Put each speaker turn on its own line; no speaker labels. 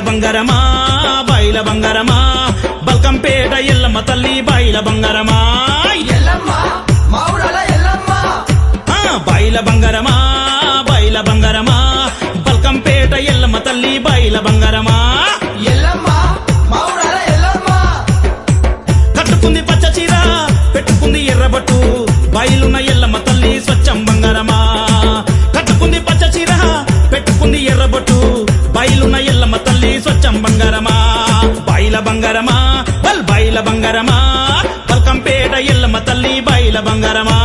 బంగారమా బైల బంగారమా బల్కంపేట ఎల్లమ్మ తల్లి బైల బంగారమా
ఎల్లమ్మ మా ఊరల ఎల్లమ్మ
బైల బంగారమా బైల బంగారమా బల్కంపేట ఎల్లమ్మ తల్లి బైల బంగారమా
ఎల్లమ్మ మా ఊరల ఎల్లమ్మ
కట్టుకుంది పచ్చ చీర పెట్టుకుంది ఎర్రబట్టు బయలున్న ఎల్లమ్మ తల్లి స్వచ్ఛం బంగారమా కట్టుకుంది పచ్చ చీర పెట్టుకుంది ఎర్రబట్టు బయలున్న ఎల్లమ్మ తల్లి స్వచ్ఛం బంగారమా బైల బంగారమా బైల బంగారమా బల్కంపేట ఎల్లమ్మ తల్లి బైల బంగారమా